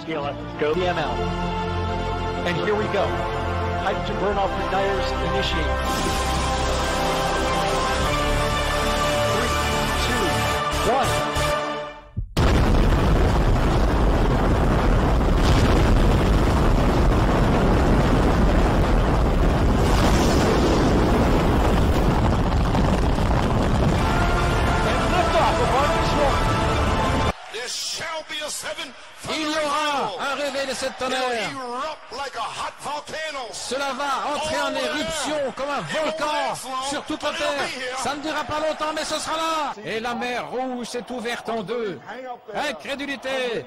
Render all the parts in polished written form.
Skila, go DML. And here we go. Hydrogen burn-off igniters initiate. 3, 2, 1. Il y aura un réveil de cette tonnerre. Cela va entrer en éruption comme un volcan sur toute la terre. Ça ne durera pas longtemps, mais ce sera là. Et la mer rouge s'est ouverte en deux. Incrédulité.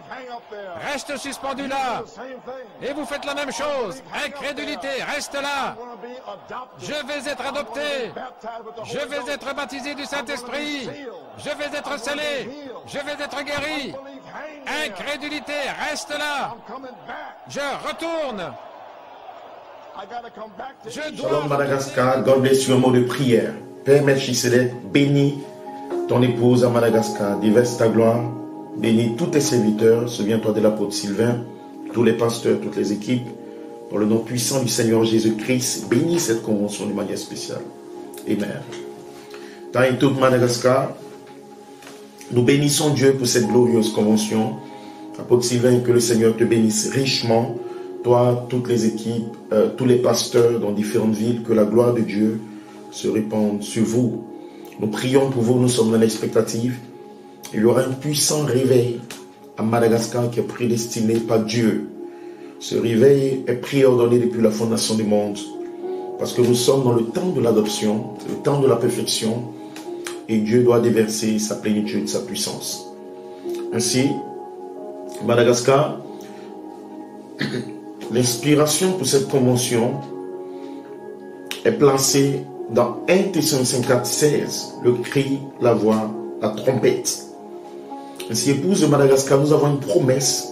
Reste suspendu là. Et vous faites la même chose. Incrédulité. Reste là. Je vais être adopté. Je vais être baptisé du Saint-Esprit. Je vais être scellé. Je vais être guéri. Incrédulité, reste là. Je retourne. Shalom Madagascar, God bless you, un mot de prière. Père Melchisedec, bénis ton épouse à Madagascar, déverse ta gloire, bénis tous tes serviteurs, souviens-toi de l'apôtre Sylvain, tous les pasteurs, toutes les équipes, dans le nom puissant du Seigneur Jésus-Christ, bénis cette convention de manière spéciale. Amen. Dans et tout Madagascar, nous bénissons Dieu pour cette glorieuse convention. Apôtre Sylvain, que le Seigneur te bénisse richement. Toi, toutes les équipes, tous les pasteurs dans différentes villes, que la gloire de Dieu se répande sur vous. Nous prions pour vous, nous sommes dans l'expectative. Il y aura un puissant réveil à Madagascar qui est prédestiné par Dieu. Ce réveil est préordonné depuis la fondation du monde. Parce que nous sommes dans le temps de l'adoption, le temps de la perfection. Et Dieu doit déverser sa plénitude, sa puissance. Ainsi, Madagascar, l'inspiration pour cette convention est placée dans 1 Thessaloniciens 4:16, le cri, la voix, la trompette. Ainsi, épouse de Madagascar, nous avons une promesse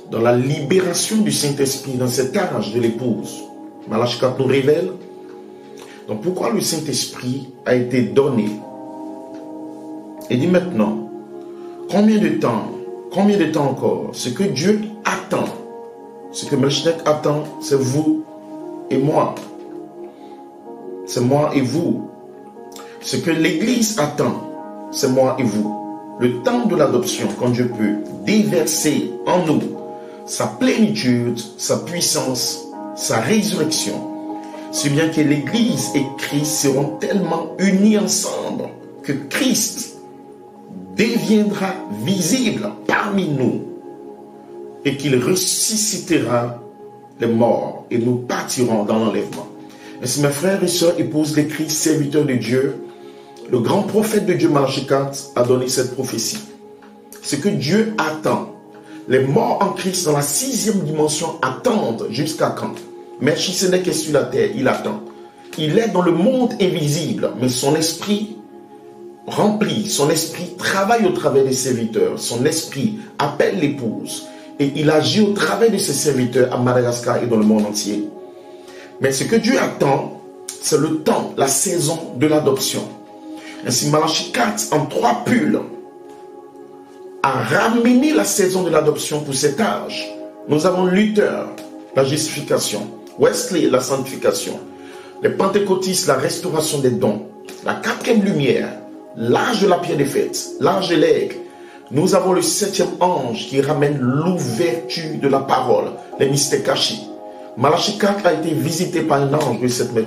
dans la libération du Saint-Esprit dans cet âge de l'épouse. Malachie 4 nous révèle. Donc pourquoi le Saint-Esprit a été donné? Il dit maintenant, combien de temps encore? Ce que Dieu attend, ce que Melchisedec attend, c'est vous et moi. C'est moi et vous. Ce que l'Église attend, c'est moi et vous. Le temps de l'adoption, quand Dieu peut déverser en nous sa plénitude, sa puissance, sa résurrection, si bien que l'Église et Christ seront tellement unis ensemble que Christ deviendra visible parmi nous et qu'il ressuscitera les morts et nous partirons dans l'enlèvement. Ainsi, mes frères et sœurs, épouses de Christ, serviteurs de Dieu, le grand prophète de Dieu, Malachie 4, a donné cette prophétie. Ce que Dieu attend, les morts en Christ dans la 6e dimension attendent jusqu'à quand? Melchisedec est sur la terre, il attend. Il est dans le monde invisible, mais son esprit remplit, son esprit travaille au travers des serviteurs, son esprit appelle l'épouse et il agit au travers de ses serviteurs à Madagascar et dans le monde entier. Mais ce que Dieu attend, c'est le temps, la saison de l'adoption. Ainsi, Malachie 4, en 3 pulls, a ramené la saison de l'adoption pour cet âge. Nous avons Luther, la justification. Wesley, la sanctification. Les pentecôtistes, la restauration des dons. La 4e lumière, l'âge de la pierre des fêtes, l'âge de l'aigle. Nous avons le 7e ange qui ramène l'ouverture de la parole, les mystères cachés. Malachie 4 a été visité par un ange de 7,46 m.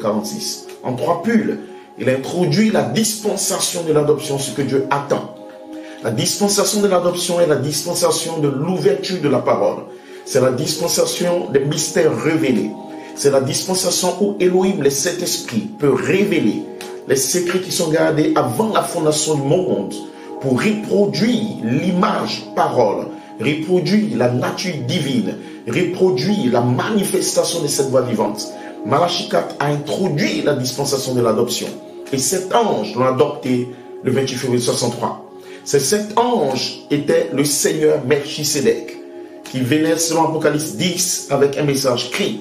En 3 pulls, il a introduit la dispensation de l'adoption, ce que Dieu attend. La dispensation de l'adoption est la dispensation de l'ouverture de la parole. C'est la dispensation des mystères révélés. C'est la dispensation où Elohim, les 7 esprits, peut révéler les secrets qui sont gardés avant la fondation du monde pour reproduire l'image parole, reproduire la nature divine, reproduire la manifestation de cette voix vivante. Malachie 4 a introduit la dispensation de l'adoption. Et cet ange l'a adopté le 28 février 63. Cet ange était le Seigneur Melchisedec qui venait selon Apocalypse 10 avec un message cri.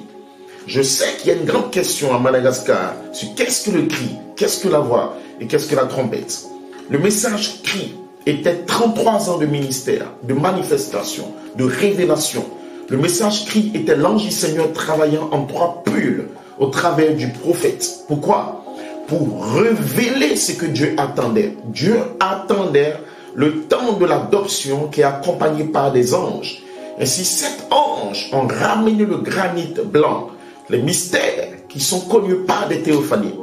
Je sais qu'il y a une grande question à Madagascar sur qu'est-ce que le cri, qu'est-ce que la voix et qu'est-ce que la trompette. Le message cri était 33 ans de ministère, de manifestation, de révélation. Le message cri était l'ange du Seigneur travaillant en 3 pulls au travers du prophète. Pourquoi? Pour révéler ce que Dieu attendait. Dieu attendait le temps de l'adoption qui est accompagné par des anges. Ainsi, 7 anges ont ramené le granit blanc, les mystères qui sont connus par des théophanies.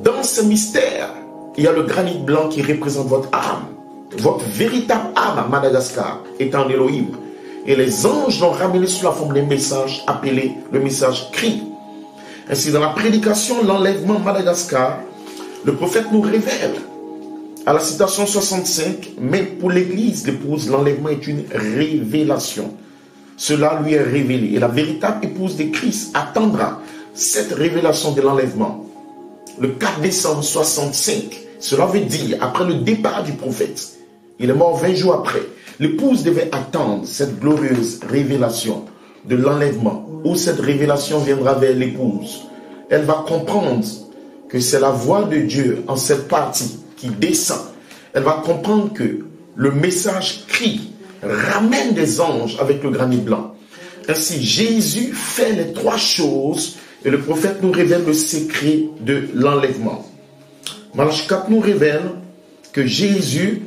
Dans ce mystère, il y a le granit blanc qui représente votre âme. Votre véritable âme à Madagascar est en Elohim. Et les anges l'ont ramené sous la forme d'un message appelé le message cri. Ainsi, dans la prédication, l'enlèvement Madagascar, le prophète nous révèle à la citation 65, mais pour l'Église, l'épouse, l'enlèvement est une révélation. Cela lui est révélé. Et la véritable épouse de Christ attendra cette révélation de l'enlèvement. Le 4 décembre 65, cela veut dire, après le départ du prophète, il est mort 20 jours après, l'épouse devait attendre cette glorieuse révélation de l'enlèvement, où cette révélation viendra vers l'épouse. Elle va comprendre que c'est la voix de Dieu en cette partie qui descend. Elle va comprendre que le message cri ramène des anges avec le granit blanc. Ainsi, Jésus fait les 3 choses et le prophète nous révèle le secret de l'enlèvement. Malachie 4 nous révèle que Jésus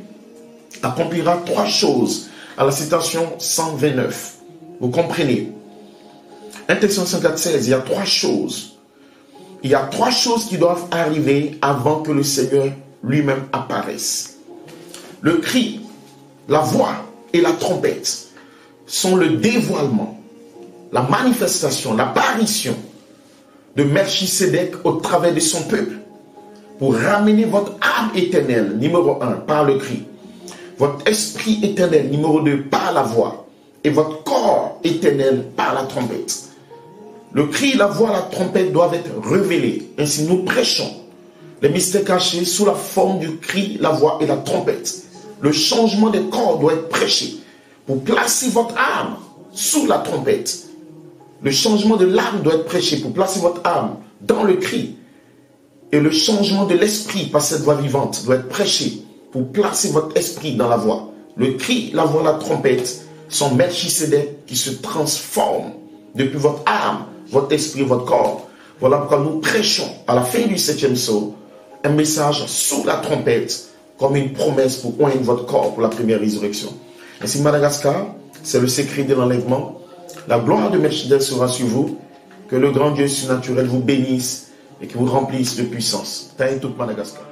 accomplira 3 choses à la citation 129. Vous comprenez? 1 Thessaloniciens 4:16, il y a 3 choses. Il y a 3 choses qui doivent arriver avant que le Seigneur lui-même apparaisse. Le cri, la voix et la trompette sont le dévoilement, la manifestation, l'apparition de Melchisédek au travers de son peuple pour ramener votre âme éternelle, numéro 1, par le cri, votre esprit éternel, numéro 2, par la voix, et votre corps éternel par la trompette. Le cri, la voix, la trompette doivent être révélés. Ainsi, nous prêchons les mystères cachés sous la forme du cri, la voix et la trompette. Le changement des corps doit être prêché pour placer votre âme sous la trompette. Le changement de l'âme doit être prêché pour placer votre âme dans le cri. Et le changement de l'esprit par cette voix vivante doit être prêché pour placer votre esprit dans la voix. Le cri, la voix, la trompette sont Melchisédek qui se transforment depuis votre âme, votre esprit, votre corps. Voilà pourquoi nous prêchons à la fin du 7e saut un message sous la trompette comme une promesse pour oindre votre corps pour la première résurrection. Ainsi, Madagascar, c'est le secret de l'enlèvement. La gloire de Melchisédek sera sur vous. Que le grand Dieu surnaturel vous bénisse et qui vous remplisse de puissance. Taï tout Madagascar.